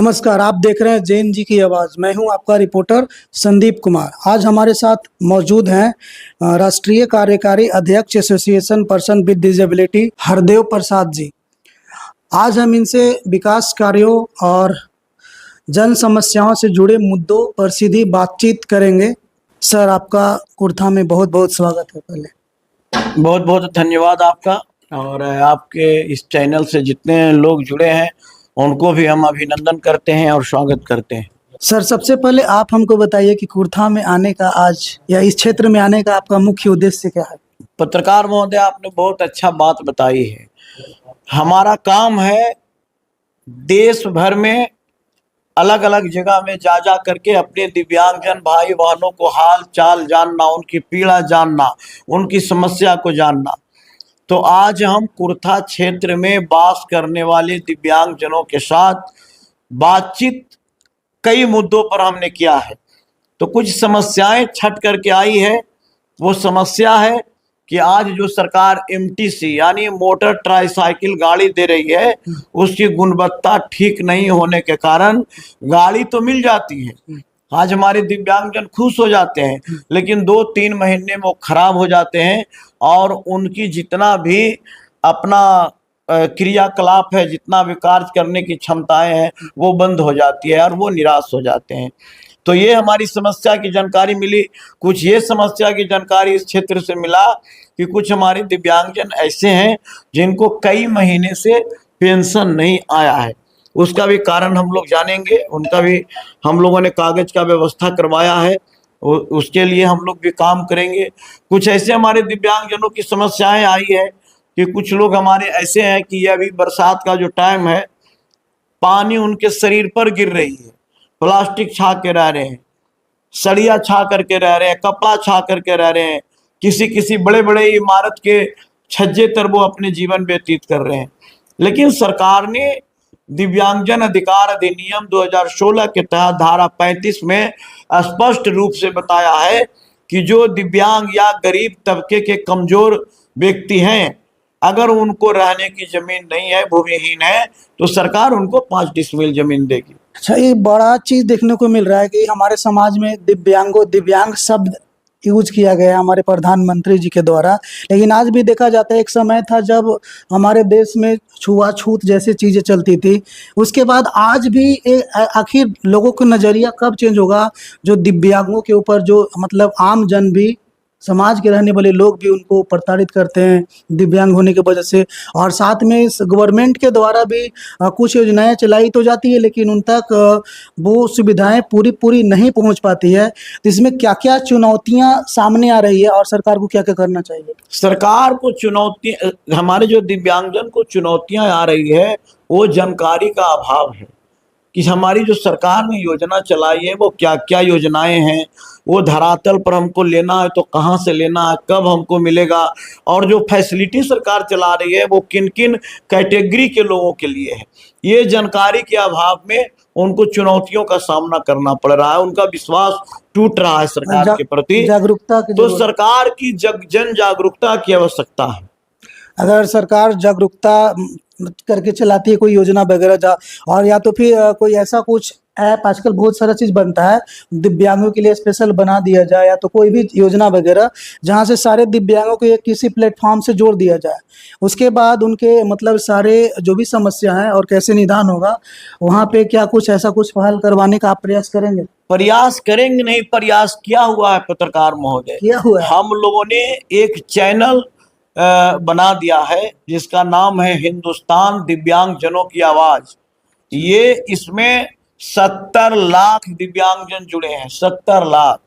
नमस्कार, आप देख रहे हैं जैन जी की आवाज़। मैं हूं आपका रिपोर्टर संदीप कुमार। आज हमारे साथ मौजूद हैं राष्ट्रीय कार्यकारी अध्यक्ष association person with disability Hardev Prasad ji. आज हम इनसे विकास कार्यों और जन समस्याओं से जुड़े मुद्दों पर सीधी बातचीत करेंगे। सर, आपका कुर्था में बहुत बहुत स्वागत है। पहले बहुत बहुत धन्यवाद आपका, और आपके इस चैनल से जितने लोग जुड़े हैं उनको भी हम अभिनंदन करते हैं और स्वागत करते हैं। सर, सबसे पहले आप हमको बताइए कि कुर्था में आने का आज या इस क्षेत्र में आने का आपका मुख्य उद्देश्य क्या है? पत्रकार महोदय, आपने बहुत अच्छा बात बताई है। हमारा काम है देश भर में अलग अलग जगह में जा करके अपने दिव्यांगजन भाई बहनों को हाल चाल जानना, उनकी पीड़ा जानना, उनकी समस्या को जानना। तो आज हम कुर्था क्षेत्र में वास करने वाले दिव्यांगजनों के साथ बातचीत कई मुद्दों पर हमने किया है। तो कुछ समस्याएं छट करके आई है। वो समस्या है कि आज जो सरकार एमटीसी यानी मोटर ट्राईसाइकिल गाड़ी दे रही है, उसकी गुणवत्ता ठीक नहीं होने के कारण गाड़ी तो मिल जाती है, आज हमारे दिव्यांगजन खुश हो जाते हैं, लेकिन 2-3 महीने में वो खराब हो जाते हैं और उनकी जितना भी अपना क्रियाकलाप है, जितना भी कार्य करने की क्षमताएं हैं, वो बंद हो जाती है और वो निराश हो जाते हैं। तो ये हमारी समस्या की जानकारी मिली। कुछ ये समस्या की जानकारी इस क्षेत्र से मिला कि कुछ हमारे दिव्यांगजन ऐसे हैं जिनको कई महीने से पेंशन नहीं आया है। उसका भी कारण हम लोग जानेंगे, उनका भी हम लोगों ने कागज का व्यवस्था करवाया है, उसके लिए हम लोग भी काम करेंगे। कुछ ऐसे हमारे दिव्यांगजनों की समस्याएं आई है कि कुछ लोग हमारे ऐसे हैं कि ये अभी बरसात का जो टाइम है, पानी उनके शरीर पर गिर रही है, प्लास्टिक छा के रह रहे हैं, सड़िया छा करके रह रहे हैं, कपड़ा छा करके रह रहे हैं, किसी किसी बड़े बड़े इमारत के छज्जे तर वो अपने जीवन व्यतीत कर रहे हैं। लेकिन सरकार ने दिव्यांगजन अधिकार अधिनियम 2016 के तहत धारा 35 में स्पष्ट रूप से बताया है कि जो दिव्यांग या गरीब तबके के कमजोर व्यक्ति हैं, अगर उनको रहने की जमीन नहीं है, भूमिहीन है, तो सरकार उनको 5 डिसमिल जमीन देगी। अच्छा, ये बड़ा चीज देखने को मिल रहा है कि हमारे समाज में दिव्यांग शब्द यूज किया गया हमारे प्रधानमंत्री जी के द्वारा। लेकिन आज भी देखा जाता है, एक समय था जब हमारे देश में छुआछूत जैसी चीजें चलती थी। उसके बाद आज भी आखिर लोगों का नजरिया कब चेंज होगा, जो दिव्यांगों के ऊपर जो मतलब आम जन भी, समाज के रहने वाले लोग भी उनको प्रताड़ित करते हैं दिव्यांग होने की वजह से। और साथ में गवर्नमेंट के द्वारा भी कुछ योजनाएं चलाई तो जाती है, लेकिन उन तक वो सुविधाएं पूरी नहीं पहुंच पाती है। तो इसमें क्या क्या चुनौतियां सामने आ रही है और सरकार को क्या क्या करना चाहिए? सरकार को चुनौती, हमारे जो दिव्यांगजन को चुनौतियां आ रही है, वो जानकारी का अभाव है कि हमारी जो सरकार ने योजना चलाई है वो क्या क्या योजनाएं हैं, वो धरातल पर हमको लेना है तो कहाँ से लेना है, कब हमको मिलेगा, और जो फैसिलिटी सरकार चला रही है वो किन किन कैटेगरी के लोगों के लिए है। ये जानकारी के अभाव में उनको चुनौतियों का सामना करना पड़ रहा है, उनका विश्वास टूट रहा है सरकार के प्रति। जागरूकता की तो सरकार की जन जागरूकता की आवश्यकता है। अगर सरकार जागरूकता करके चलाती है कोई योजना वगैरह, और या तो फिर कोई ऐसा कुछ ऐप, आजकल बहुत सारा चीज बनता है दिव्यांगों के लिए स्पेशल बना दिया जाए, या तो कोई भी योजना वगैरह जहां से सारे दिव्यांगों को एक किसी प्लेटफॉर्म से जोड़ दिया जाए। उसके बाद उनके मतलब सारे जो भी समस्या है और कैसे निदान होगा, वहां पे क्या कुछ ऐसा कुछ पहल करवाने का आप प्रयास करेंगे? प्रयास करेंगे नहीं, प्रयास किया हुआ है पत्रकार महोदय। किया हुआ है। हम लोगों ने एक चैनल बना दिया है जिसका नाम है हिंदुस्तान दिव्यांगजनों की आवाज। ये इसमें 70 लाख दिव्यांगजन जुड़े हैं, 70 लाख।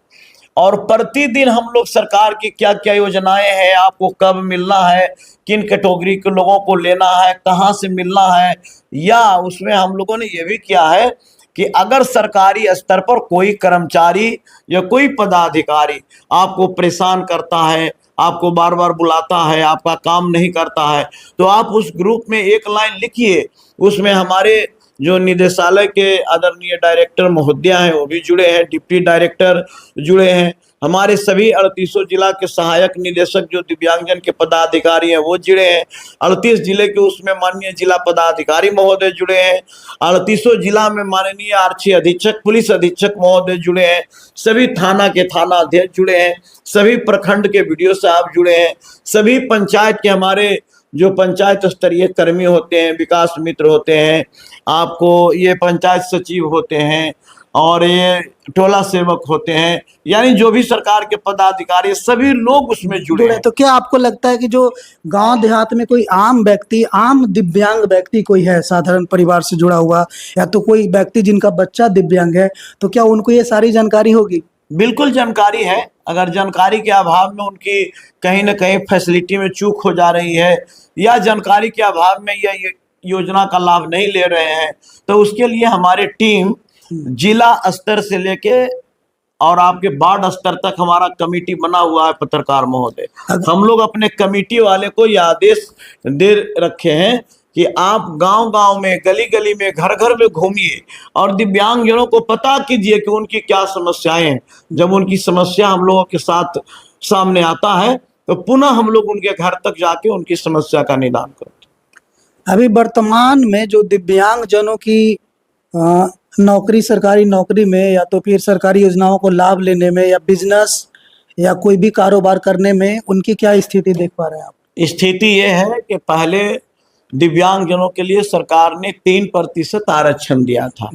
और प्रतिदिन हम लोग सरकार की क्या क्या योजनाएं हैं, आपको कब मिलना है, किन कैटेगरी के लोगों को लेना है, कहाँ से मिलना है, या उसमें हम लोगों ने ये भी किया है कि अगर सरकारी स्तर पर कोई कर्मचारी या कोई पदाधिकारी आपको परेशान करता है, आपको बार बार बुलाता है, आपका काम नहीं करता है, तो आप उस ग्रुप में एक लाइन लिखिए। उसमें हमारे जो निदेशालय के आदरणीय डायरेक्टर महोदया हैं वो भी जुड़े हैं, डिप्टी डायरेक्टर जुड़े हैं, हमारे सभी 38 जिला के सहायक निदेशक जो दिव्यांगजन के पदाधिकारी हैं वो जुड़े हैं। 38 जिले के उसमें माननीय जिला पदाधिकारी महोदय जुड़े हैं। 38 जिला में माननीय आरक्षी अधीक्षक, पुलिस अधीक्षक महोदय जुड़े हैं। सभी थाना के थाना अध्यक्ष जुड़े हैं। सभी प्रखंड के बीडीओ साहब जुड़े हैं। सभी पंचायत के हमारे जो पंचायत स्तरीय कर्मी होते हैं, विकास मित्र होते हैं, आपको ये पंचायत सचिव होते हैं और ये टोला सेवक होते हैं, यानी जो भी सरकार के पदाधिकारी सभी लोग उसमें जुड़े हैं। तो क्या आपको लगता है कि जो गांव देहात में कोई आम व्यक्ति, आम दिव्यांग व्यक्ति कोई है, साधारण परिवार से जुड़ा हुआ, या तो कोई व्यक्ति जिनका बच्चा दिव्यांग है, तो क्या उनको ये सारी जानकारी होगी? बिल्कुल जानकारी है। अगर जानकारी के अभाव में उनकी कहीं ना कहीं फैसिलिटी में चूक हो जा रही है या जानकारी के अभाव में यह योजना का लाभ नहीं ले रहे हैं, तो उसके लिए हमारी टीम जिला स्तर से लेके और आपके वार्ड स्तर तक हमारा कमेटी बना हुआ है। पत्रकार महोदय, हम लोग अपने कमेटी वाले को यह आदेश दे रखे हैं कि आप गांव-गांव में, गली-गली में, घर-घर में घूमिए और दिव्यांगजनों को पता कीजिए कि उनकी क्या समस्याएं हैं। जब उनकी समस्या हम लोगों के साथ सामने आता है तो पुनः हम लोग उनके घर तक जाके उनकी समस्या का निदान करते हैं। अभी वर्तमान में जो दिव्यांगजनों की नौकरी, सरकारी नौकरी में या तो फिर सरकारी योजनाओं को लाभ लेने में या बिजनेस या कोई भी कारोबार करने में उनकी क्या स्थिति देख पा रहे हैं आप? स्थिति ये है कि पहले दिव्यांगजनों के लिए सरकार ने 3% आरक्षण दिया था,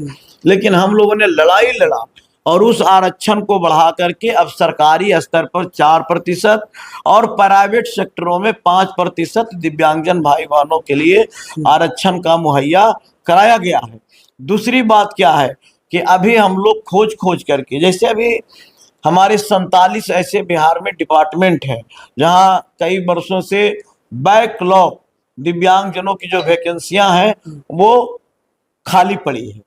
लेकिन हम लोगों ने लड़ाई लड़ा और उस आरक्षण को बढ़ा करके अब सरकारी स्तर पर 4% और प्राइवेट सेक्टरों में 5% दिव्यांगजन भाई बहनों के लिए आरक्षण का मुहैया कराया गया है। दूसरी बात क्या है कि अभी हम लोग खोज करके, जैसे अभी हमारे 47 ऐसे बिहार में डिपार्टमेंट हैं जहां कई वर्षों से बैकलॉग दिव्यांगजनों की जो वैकेंसियां हैं वो खाली पड़ी है,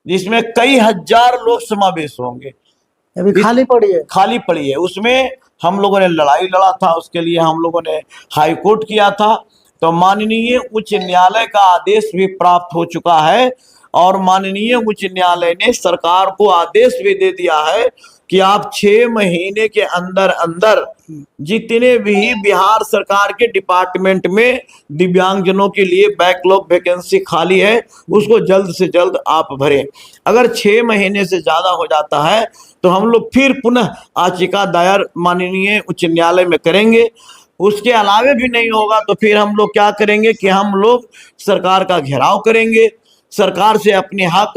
जिसमें कई हजार लोग समावेश होंगे। अभी खाली पड़ी है। उसमें हम लोगों ने लड़ाई लड़ा था, उसके लिए हम लोगों ने हाई कोर्ट किया था, तो माननीय उच्च न्यायालय का आदेश भी प्राप्त हो चुका है और माननीय उच्च न्यायालय ने सरकार को आदेश भी दे दिया है कि आप 6 महीने के अंदर अंदर जितने भी बिहार सरकार के डिपार्टमेंट में दिव्यांगजनों के लिए बैकलॉग वैकेंसी खाली है उसको जल्द से जल्द आप भरें। अगर 6 महीने से ज्यादा हो जाता है तो हम लोग फिर पुनः याचिका दायर माननीय उच्च न्यायालय में करेंगे। उसके अलावे भी नहीं होगा तो फिर हम लोग क्या करेंगे कि हम लोग सरकार का घेराव करेंगे, सरकार से अपने हक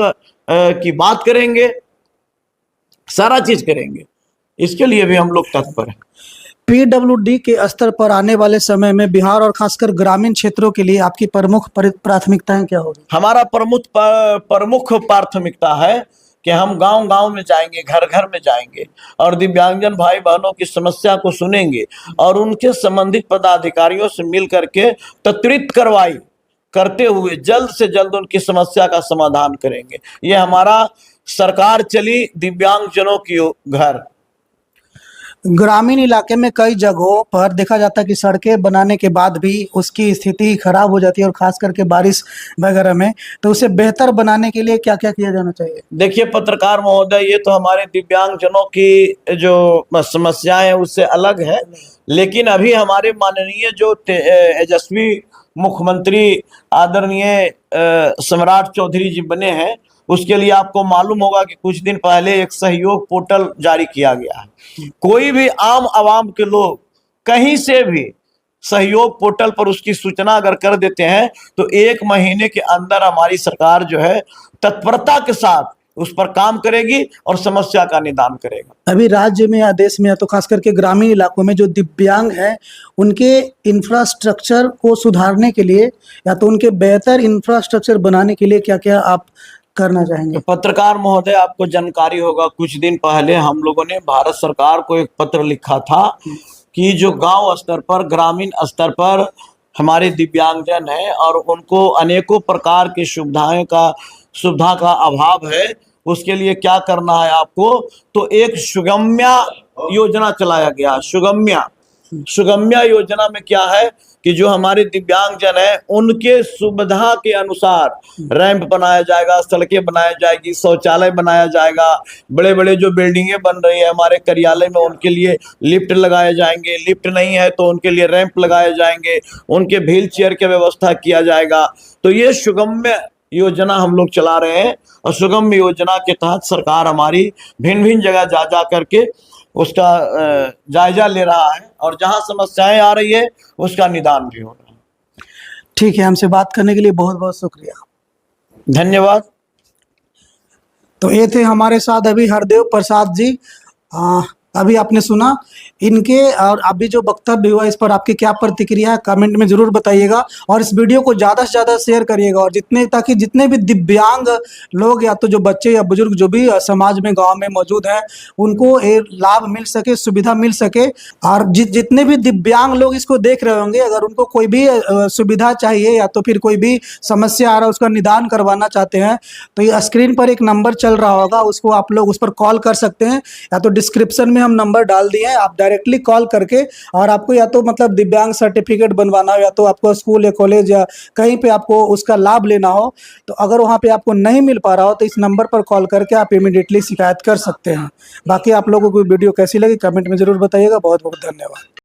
की बात करेंगे, सारा चीज करेंगे। इसके लिए भी हम लोग तत्पर हैं। पीडब्ल्यूडी के स्तर पर आने वाले समय में बिहार और खासकर ग्रामीण क्षेत्रों के लिए आपकी प्रमुख प्राथमिकताएं क्या होगी? हमारा प्रमुख प्राथमिकता है कि हम गांव-गांव में जाएंगे, घर-घर में जाएंगे और दिव्यांगजन भाई बहनों की समस्या को सुनेंगे और उनके संबंधित पदाधिकारियों से मिल करके त्वरित कार्रवाई करते हुए जल्द से जल्द उनकी समस्या का समाधान करेंगे। ये हमारा सरकार चली दिव्यांगजनों की घर। ग्रामीण इलाके में कई जगहों पर देखा जाता है कि सड़कें बनाने के बाद भी उसकी स्थिति खराब हो जाती है और खास करके बारिश वगैरह में, तो उसे बेहतर बनाने के लिए क्या क्या किया जाना चाहिए? देखिए पत्रकार महोदय, ये तो हमारे दिव्यांगजनों की जो समस्याएं है उससे अलग है, लेकिन अभी हमारे माननीय जो तेजस्वी मुख्यमंत्री आदरणीय सम्राट चौधरी जी बने हैं, उसके लिए आपको मालूम होगा कि कुछ दिन पहले एक सहयोग पोर्टल जारी किया गया है। कोई भी आम आवाम के लोग कहीं से भी सहयोग पोर्टल पर उसकी सूचना अगर कर देते हैं तो 1 महीने के अंदर हमारी सरकार जो है तत्परता के साथ उस पर काम करेगी और समस्या का निदान करेगा। अभी राज्य में या देश में या तो खास करके ग्रामीण इलाकों में जो दिव्यांग हैं उनके इंफ्रास्ट्रक्चर को सुधारने के लिए या तो उनके बेहतर इंफ्रास्ट्रक्चर बनाने के लिए क्या क्या आप करना चाहेंगे? पत्रकार महोदय, आपको जानकारी होगा कुछ दिन पहले हम लोगों ने भारत सरकार को एक पत्र लिखा था कि जो गांव स्तर पर, ग्रामीण स्तर पर हमारे दिव्यांगजन हैं और उनको अनेकों प्रकार की सुविधा का अभाव है, उसके लिए क्या करना है आपको, तो एक सुगम्या योजना चलाया गया। सुगम्या योजना में क्या है कि जो हमारे दिव्यांगजन है उनके सुविधा के अनुसार रैंप बनाया जाएगा, सड़कें बनाया जाएगी, शौचालय बनाया जाएगा, बड़े बड़े जो बिल्डिंगें बन रही है हमारे कार्यालय में उनके लिए लिफ्ट लगाए जाएंगे, लिफ्ट नहीं है तो उनके लिए रैंप लगाए जाएंगे, उनके व्हील चेयर की व्यवस्था किया जाएगा। तो ये सुगम्य योजना हम लोग चला रहे हैं और सुगम्य योजना के तहत सरकार हमारी भिन्न भिन्न जगह जा जा करके उसका जायजा ले रहा है और जहां समस्याएं आ रही है उसका निदान भी हो रहा है। ठीक है, हमसे बात करने के लिए बहुत बहुत शुक्रिया। धन्यवाद। तो ये थे हमारे साथ अभी हरदेव प्रसाद जी। अभी आपने सुना इनके, और अभी जो वक्तव्य हुआ इस पर आपकी क्या प्रतिक्रिया है कमेंट में जरूर बताइएगा और इस वीडियो को ज़्यादा से ज़्यादा शेयर करिएगा और ताकि जितने भी दिव्यांग लोग या तो जो बच्चे या बुजुर्ग जो भी समाज में गांव में मौजूद हैं उनको ये लाभ मिल सके, सुविधा मिल सके। और जितने भी दिव्यांग लोग इसको देख रहे होंगे, अगर उनको कोई भी सुविधा चाहिए या तो फिर कोई भी समस्या आ रहा है उसका निदान करवाना चाहते हैं तो ये स्क्रीन पर एक नंबर चल रहा होगा, उसको आप लोग उस पर कॉल कर सकते हैं या तो डिस्क्रिप्शन में हम नंबर डाल दिए हैं, आप डायरेक्टली कॉल करके, और आपको या तो मतलब दिव्यांग सर्टिफिकेट बनवाना हो या तो आपको स्कूल या कॉलेज या कहीं पे आपको उसका लाभ लेना हो, तो अगर वहाँ पे आपको नहीं मिल पा रहा हो तो इस नंबर पर कॉल करके आप इमीडिएटली शिकायत कर सकते हैं। बाकी आप लोगों को वीडियो कैसी लगी कमेंट में जरूर बताइएगा। बहुत बहुत धन्यवाद।